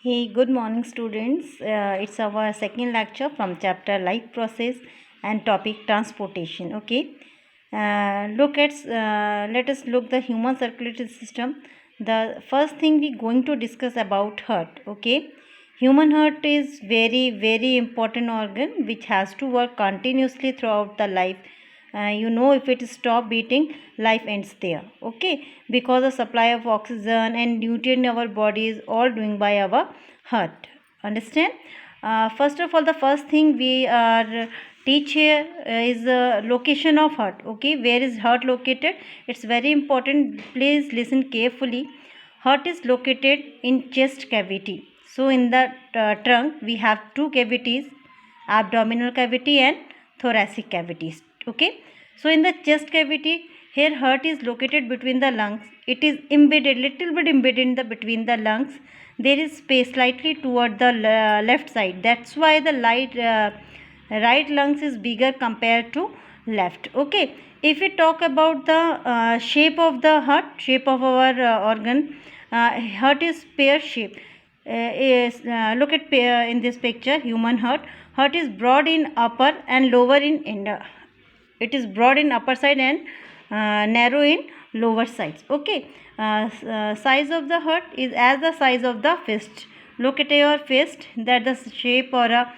Hey, good morning, students. It's our second lecture from chapter Life Process and topic Transportation. Okay, let us look the human circulatory system. The first thing we going to discuss about heart. Okay, human heart is very important organ which has to work continuously throughout the life. If it stop beating, life ends there. Okay, because the supply of oxygen and nutrient in our body is all doing by our heart. Understand? First of all, the first thing we are teach here is the location of heart. Okay, where is heart located? It's very important. Please listen carefully. Heart is located in chest cavity. So in the trunk we have two cavities, abdominal cavity and thoracic cavities. Okay, so in the chest cavity, here heart is located between the lungs. It is embedded, little bit embedded in the between the lungs. There is space slightly toward the left side. That's why the right lungs is bigger compared to left. Okay, if we talk about the shape of the heart, shape of our organ, heart is pear shape. Look at in this picture, human heart is broad in upper and lower in inner. It is broad in upper side and narrow in lower sides. Okay, size of the heart is as the size of the fist. Look at your fist, that the shape or a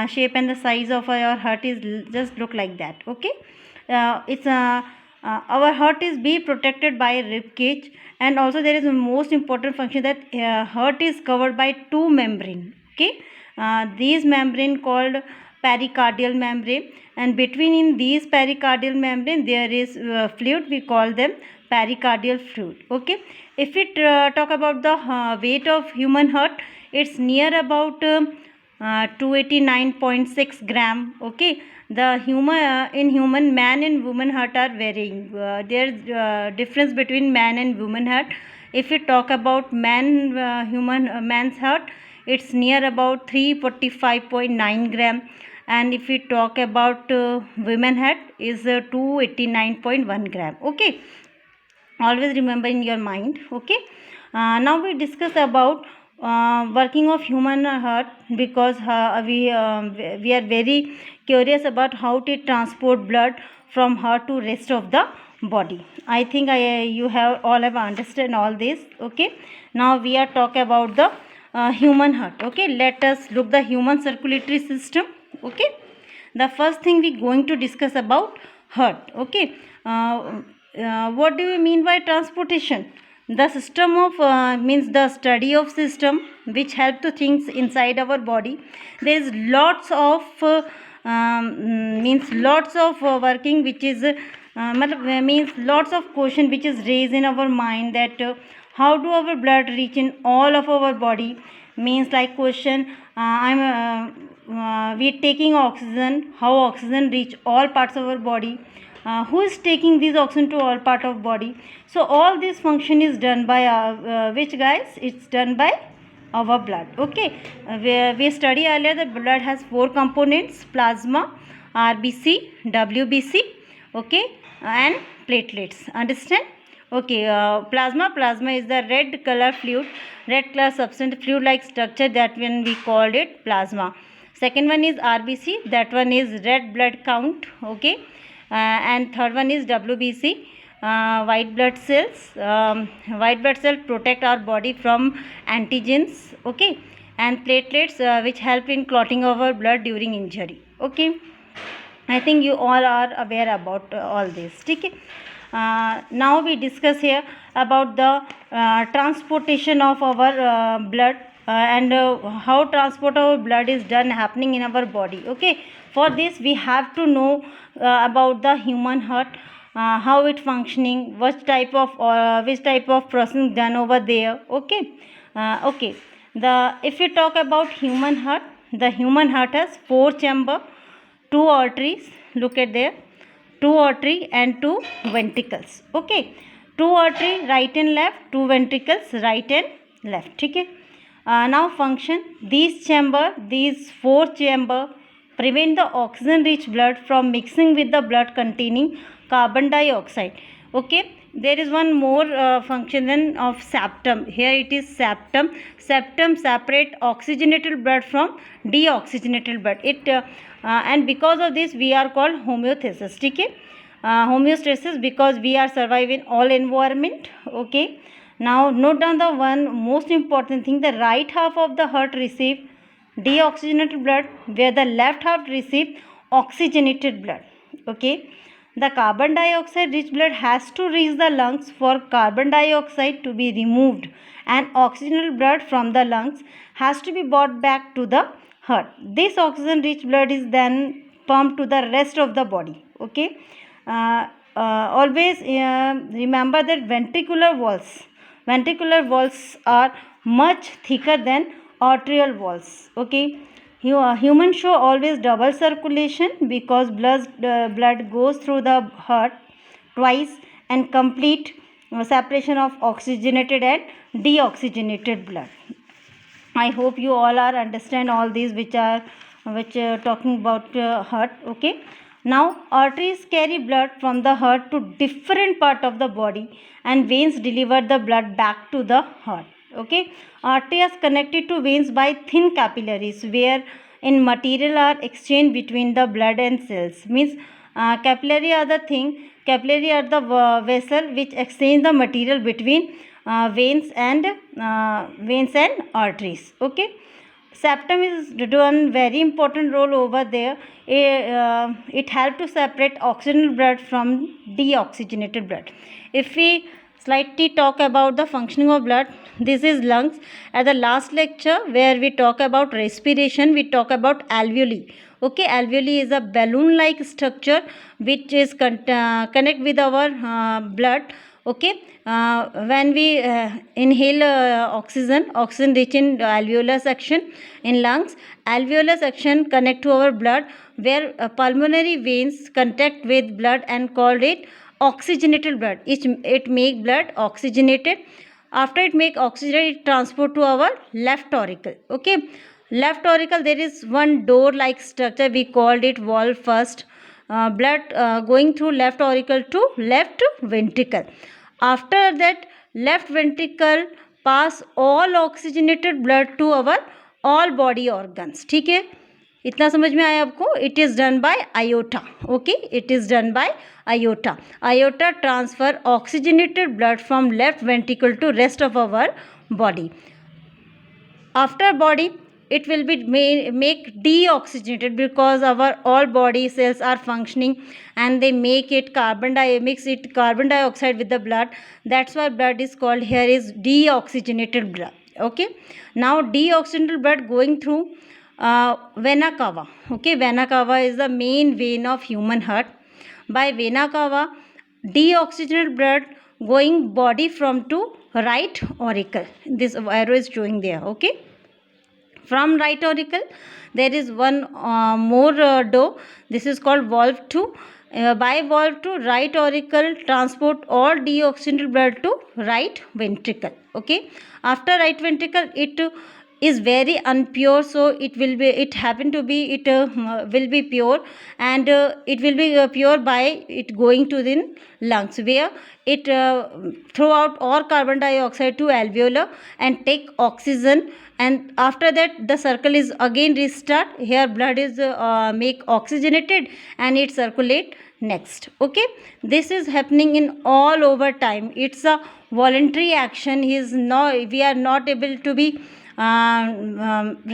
shape and the size of your heart is just look like that. Okay, it's our heart is be protected by rib cage, and also there is a most important function that heart is covered by two membrane. Okay, these membrane called pericardial membrane, and between in these pericardial membrane there is fluid, we call them pericardial fluid. Okay, if we talk about the weight of human heart, it's near about 289.6 gram. Okay, the human man and woman heart are varying. There's difference between man and woman heart. If we talk about man's heart, it's near about 345.9 gram, and if we talk about women heart is 289.1 gram. Okay, always remember in your mind. Okay, now we discuss about working of human heart, because we are very curious about how to transport blood from heart to rest of the body. I think you have all have understand all this. Okay, now we are talk about the human heart. Okay, let us look the human circulatory system. Okay, the first thing we going to discuss about heart. Okay, what do you mean by transportation? The system of means the study of system which help to things inside our body. There is lots of means lots of working which is means lots of question which is raised in our mind, that how do our blood reach in all of our body. Means like question, we taking oxygen, how oxygen reach all parts of our body, who is taking this oxygen to all part of body. So all this function is done by which guys, it's done by our blood. Okay, we study earlier that blood has four components: plasma, RBC, WBC, okay, and platelets. Understand? Okay, plasma is the red color fluid, red color substance, fluid like structure, that when we called it plasma. Second one is RBC, that one is red blood count. Okay, and third one is WBC, white blood cells. White blood cells protect our body from antigens. Okay, and platelets which help in clotting of our blood during injury. Okay, I think you all are aware about all this. Okay, now we discuss here about the transportation of our blood, and how transport of blood is done happening in our body. Okay, for this we have to know about the human heart, how it functioning, which type of processing done over there. Okay, okay, the if you talk about human heart, the human heart has four chamber, two arteries. Look at there, two artery and two ventricles. Okay, two artery right and left, two ventricles right and left. Okay, now function, these four chamber prevent the oxygen rich blood from mixing with the blood containing carbon dioxide. Okay, there is one more function then of septum. Here it is septum. Septum separate oxygenated blood from deoxygenated blood. And because of this we are called homeostasis. ठीक है, homeostasis, because we are surviving all environment. Okay, now note down the one most important thing: the right half of the heart receive deoxygenated blood, where the left half receive oxygenated blood. Okay, the carbon dioxide rich blood has to reach the lungs for carbon dioxide to be removed, and oxygenated blood from the lungs has to be brought back to the heart. This oxygen rich blood is then pumped to the rest of the body. Okay, always remember that ventricular walls are much thicker than arterial walls. Okay, humans show always double circulation because blood goes through the heart twice and complete separation of oxygenated and deoxygenated blood. I hope you all are understand all these which talking about heart. Okay, now arteries carry blood from the heart to different part of the body, and veins deliver the blood back to the heart. Okay, arteries connected to veins by thin capillaries, where in material are exchanged between the blood and cells. Means capillary are the vessel which exchange the material between veins and arteries. Okay, septum is done very important role over there. It helps to separate oxygenated blood from deoxygenated blood. If we slightly talk about the functioning of blood, this is lungs. At the last lecture where we talk about respiration, we talk about alveoli. Okay, alveoli is a balloon like structure which is connect with our blood. Okay, when we inhale oxygen reach in alveolar section in lungs. Alveolar section connect to our blood, where pulmonary veins contact with blood and called it oxygenated blood. It make blood oxygenated. After it make oxygenated, it transport to our left auricle. Okay, left auricle, there is one door like structure, we called it valve first. Blood going through left auricle to left ventricle. After that, left ventricle pass all oxygenated blood to our all body organs. ठीक है, इतना समझ में आया आपको? It is done by aorta. Okay, it is done by aorta. Aorta transfer oxygenated blood from left ventricle to rest of our body. After body, it will be make deoxygenated, because our all body cells are functioning and they make it mix it carbon dioxide with the blood. That's why blood is called here is deoxygenated blood. Okay, now deoxygenated blood going through vena cava. Okay, vena cava is the main vein of human heart. By vena cava, deoxygenated blood going body from to right auricle. This arrow is showing there. Okay, from right auricle there is one more door. This is called valve 2. By valve 2, right auricle transport all deoxygenated blood to right ventricle. Okay, after right ventricle, it is very unpure, so it will be will be pure, and it will be pure by it going to the lungs, where it throw out all carbon dioxide to alveolar and take oxygen, and after that the circle is again restart. Here blood is make oxygenated and it circulate next. Okay, this is happening in all over time. It's a voluntary action. We are not able to be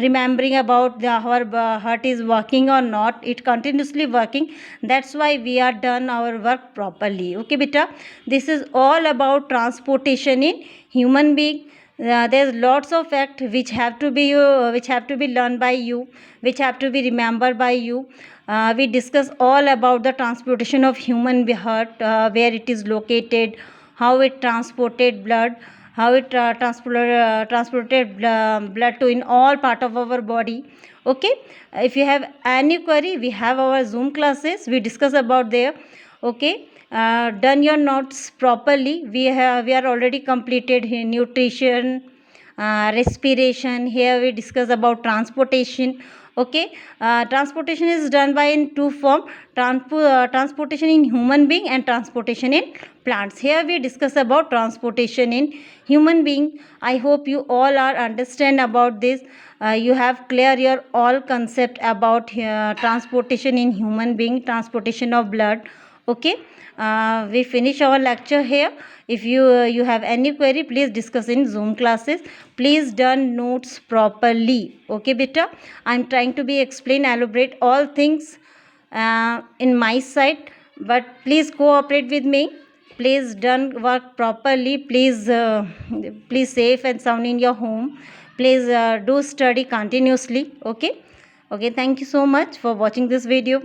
remembering about our heart is working or not. It continuously working. That's why we are done our work properly. Okay beta, this is all about transportation in human being. There's lots of facts which have to be learned by you, which have to be remembered by you. We discuss all about the transportation of human heart, where it is located, how it transported blood, how it transported blood to in all part of our body. Okay, if you have any query, we have our Zoom classes, we discuss about there. Okay, done your notes properly. We are already completed nutrition, respiration. Here we discuss about transportation. Okay, transportation is done by in two form, transportation in human being and transportation in plants. Here we discuss about transportation in human being. I hope you all are understand about this. You have clear your all concept about transportation in human being, transportation of blood. Okay, we finish our lecture here. If you have any query, please discuss in Zoom classes. Please done notes properly. Okay beta, I'm trying to be explain elaborate all things in my side, but please cooperate with me. Please done work properly. Please safe and sound in your home. Please do study continuously. Okay, thank you so much for watching this video.